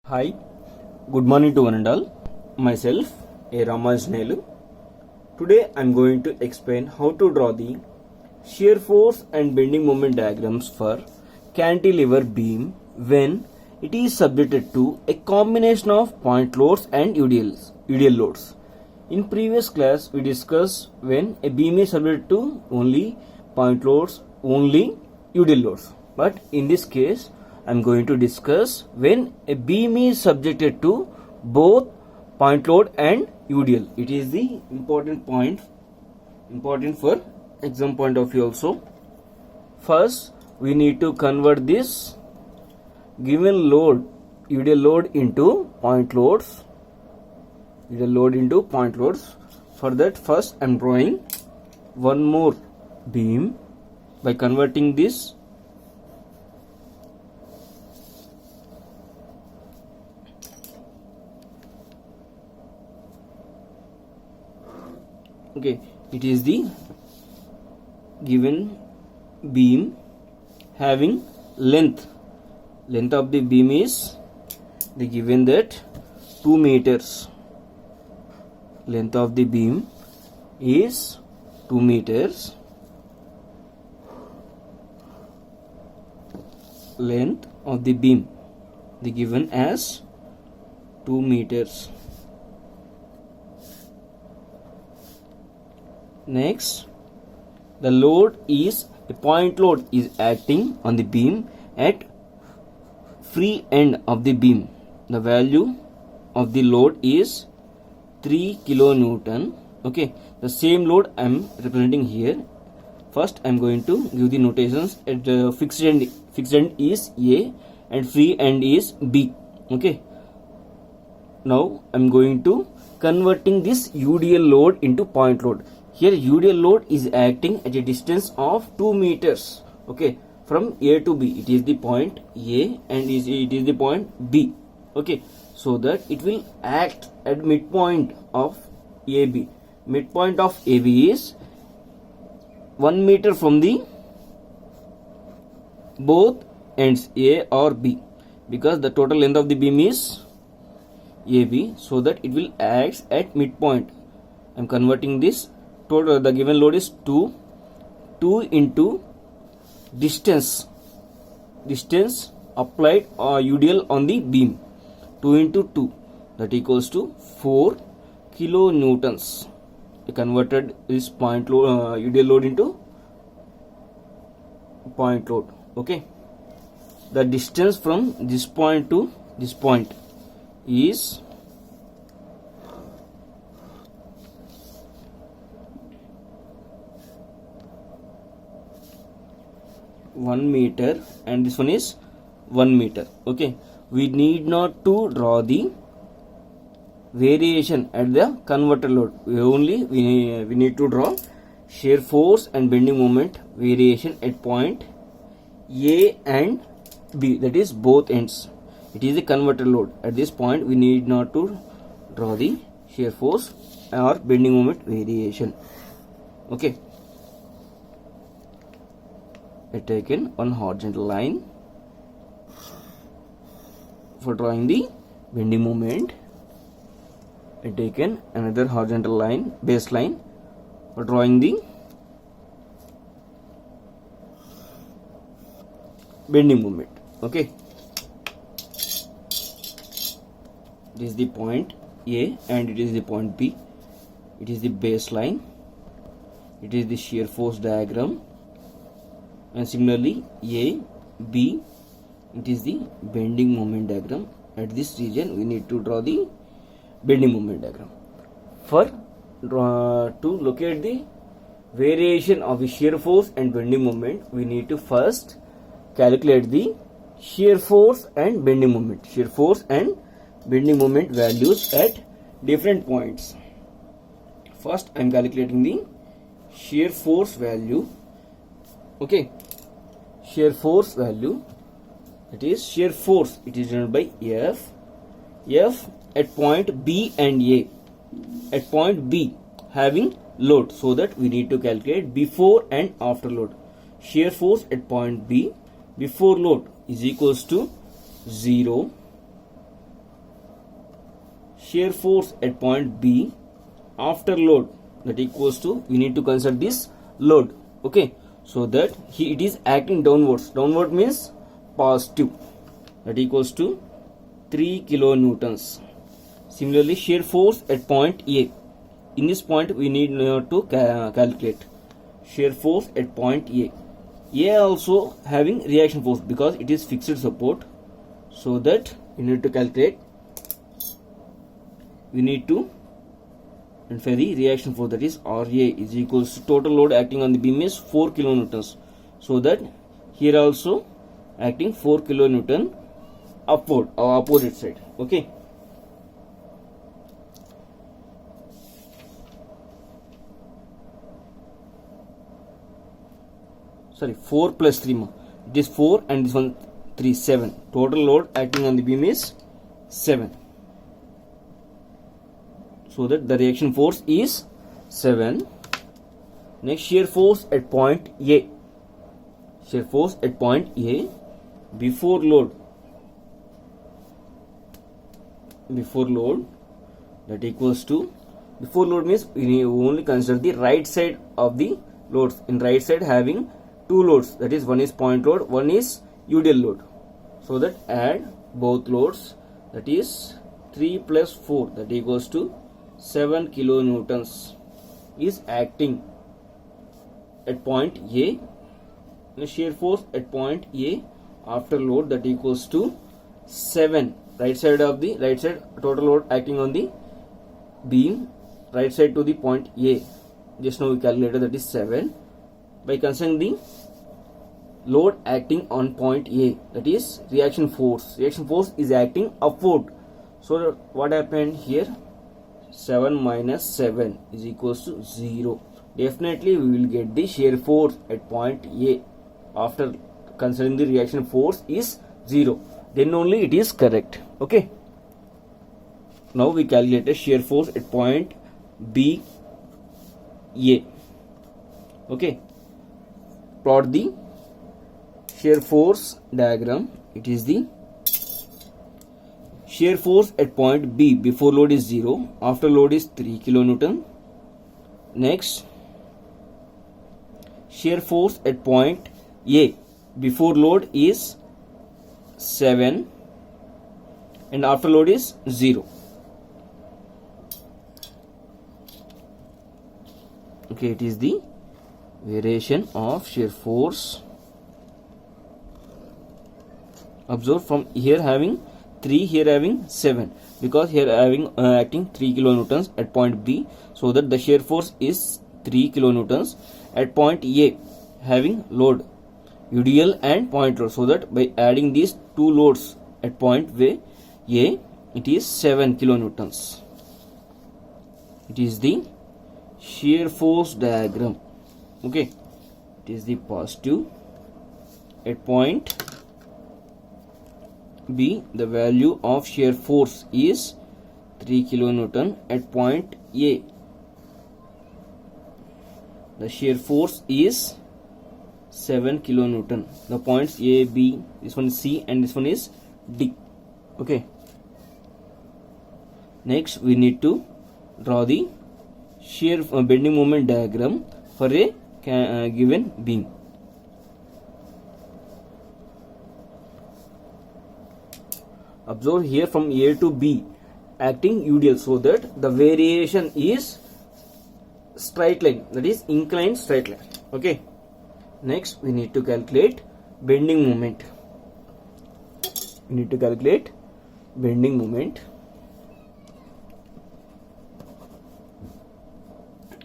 Hi, good morning to one and all. Myself, A. Ramasnelu. Today I am going to explain how to draw the shear force and bending moment diagrams for cantilever beam when it is subjected to a combination of point loads and UDL loads. In previous class we discussed when a beam is subjected to only point loads, only UDL loads. But in this case I am going to discuss when a beam is subjected to both point load and UDL. It is the important point, important for exam point of view also. First, we need to convert this given load, UDL load into point loads. UDL load into point loads. For that, first I am drawing one more beam by converting this it is the given beam having length of the beam is the given that 2 meters. Length of the beam is 2 meters. Length of the beam the given as 2 meters. Next, the load is a point load is acting on the beam at free end of the beam. The value of the load is 3 kilonewton. Okay, the same load I am representing here. First I am going to give the notations. At the fixed end is A and free end is B. Okay, now I am going to converting this UDL load into point load. Here UDL load is acting at a distance of 2 meters. Okay, from A to B. It is the point A and it is the point B. Okay, so that it will act at midpoint of AB. Midpoint of AB is 1 meter from the both ends A or B, because the total length of the beam is AB, so that it will act at midpoint. I am converting this. Total the given load is 2 into distance applied UDL on the beam, 2 into 2, that equals to 4 kilonewtons. I converted this point load UDL load into point load. Okay, the distance from this point to this point is 1 meter and this one is 1 meter. Okay, we need not to draw the variation at the converter load. We need to draw shear force and bending moment variation at point A and B, that is both ends. It is the converter load. At this point we need not to draw the shear force or bending moment variation. Okay, I taken one horizontal line for drawing the bending moment. I taken another horizontal line, baseline, for drawing the bending moment. Okay, it is the point A and it is the point B. It is the baseline. It is the shear force diagram. And similarly A, B, it is the bending moment diagram. At this region we need to draw the bending moment diagram. To locate the variation of the shear force and bending moment, we need to first calculate the shear force and bending moment. Shear force and bending moment values at different points. First I am calculating the shear force value. Okay, shear force value, it is shear force, it is denoted by F at point B and A. At point B having load, so that we need to calculate before and after load. Shear force at point B before load is equals to 0 shear force at point B after load, that equals to, we need to consider this load. Okay, so that it is acting downwards. Downward means positive, that equals to 3 kilonewtons. Similarly, shear force at point A. In this point we need to calculate shear force at point A. A also having reaction force because it is fixed support, so that we need to calculate, we need to, and for the reaction force, that is RA is equals to total load acting on the beam is 4 kilonewtons, so that here also acting 4 kilonewton upward or opposite side. Okay, sorry, 4 plus 3 more. It is 4 and this one 3, 7. Total load acting on the beam is 7. So that the reaction force is 7. Next, shear force at point A. Shear force at point A before load. Before load, that equals to, before load means we only consider the right side of the loads. In right side having two loads, that is one is point load, one is UDL load. So that add both loads, that is 3 plus 4, that equals to 7 kilonewtons is acting at point A. The shear force at point A after load, that equals to 7. Right side total load acting on the beam, right side to the point A. Just now we calculated, that is 7. By considering the load acting on point A, that is reaction force. Reaction force is acting upward. So what happened here? 7 minus 7 is equals to 0. Definitely we will get the shear force at point A after considering the reaction force is 0. Then only it is correct. Okay. Now we calculate a shear force at point B A. Okay. Plot the shear force diagram. It is the shear force at point B before load is 0, after load is 3 kilonewton. Next, shear force at point A before load is 7 and after load is 0. Okay, it is the variation of shear force. Observe from here having 3, here having 7, because here having acting 3 kilonewtons at point B, so that the shear force is 3 kilonewtons. At point A having load UDL and point load, so that by adding these two loads at point A, it is 7 kilonewtons. It is the shear force diagram. Okay, it is the positive. At point B, the value of shear force is 3 kilonewton. At point A, the shear force is 7 kilonewton. The points A, B, this one is C and this one is D. Okay. Next, we need to draw the shear bending moment diagram for a given beam. Observe here from A to B acting UDL, so that the variation is straight line, that is inclined straight line. Okay. Next, we need to calculate bending moment. We need to calculate bending moment.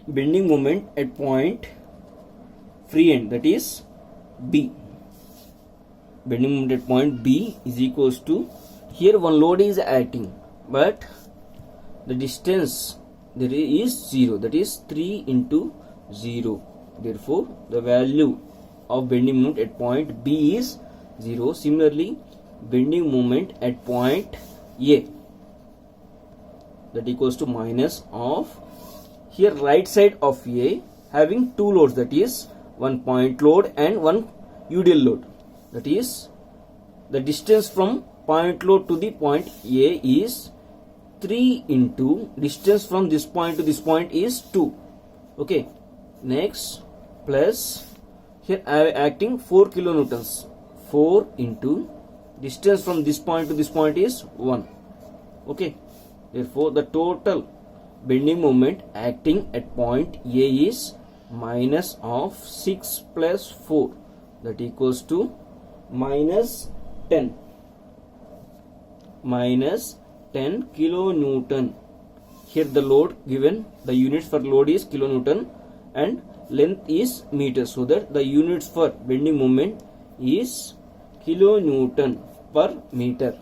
Bending moment at point free end, that is B. Bending moment at point B is equals to, here one load is acting, but the distance there is 0, that is 3 into 0. Therefore, the value of bending moment at point B is 0. Similarly, bending moment at point A, that equals to minus of, here right side of A having two loads, that is one point load and one UDL load, that is the distance from point load to the point A is 3 into distance from this point to this point is 2. Okay, next plus here I am acting 4 kilonewtons. 4 into distance from this point to this point is 1. Okay, therefore the total bending moment acting at point A is minus of 6 plus 4, that equals to minus 10. Minus 10 kilonewton. Here the load given, the units for load is kilonewton and length is meter, so that the units for bending moment is kilonewton per meter.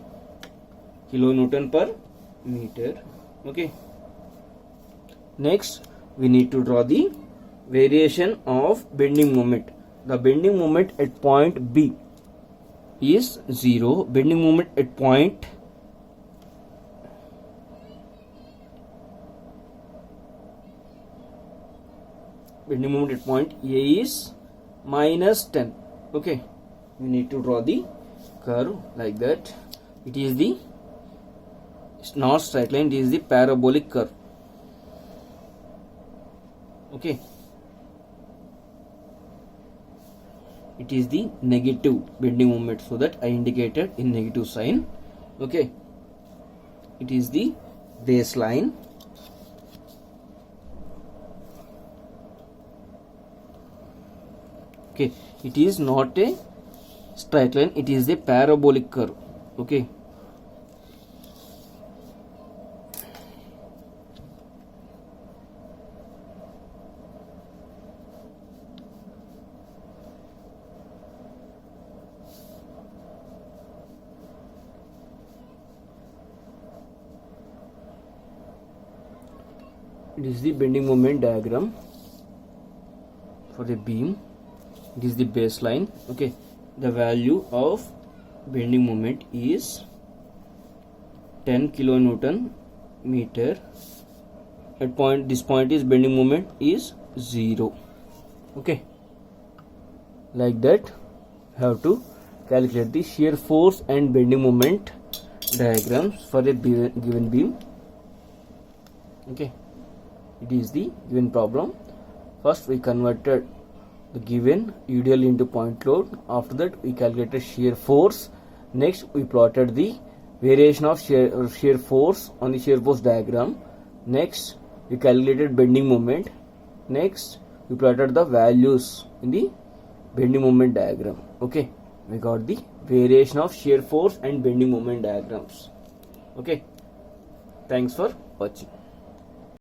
Kilonewton per meter. Okay. Next we need to draw the variation of bending moment. The bending moment at point B is 0. Bending moment at point A is minus 10. Okay, we need to draw the curve like that. It is the, it's not straight line, it is the parabolic curve. Okay, it is the negative bending moment, so that I indicated in negative sign. Okay, it is the baseline. Okay, it is not a straight line, it is a parabolic curve. Okay, it is the bending moment diagram for a beam. It is the baseline. Okay, the value of bending moment is 10 kilonewton meter. At point, this point is bending moment is 0. Okay, like that have to calculate the shear force and bending moment diagrams for a given beam. Okay, it is the given problem. First we converted the given UDL into point load. After that we calculated shear force. Next we plotted the variation of shear force on the shear force diagram. Next we calculated bending moment. Next we plotted the values in the bending moment diagram. Okay, we got the variation of shear force and bending moment diagrams. Okay, thanks for watching.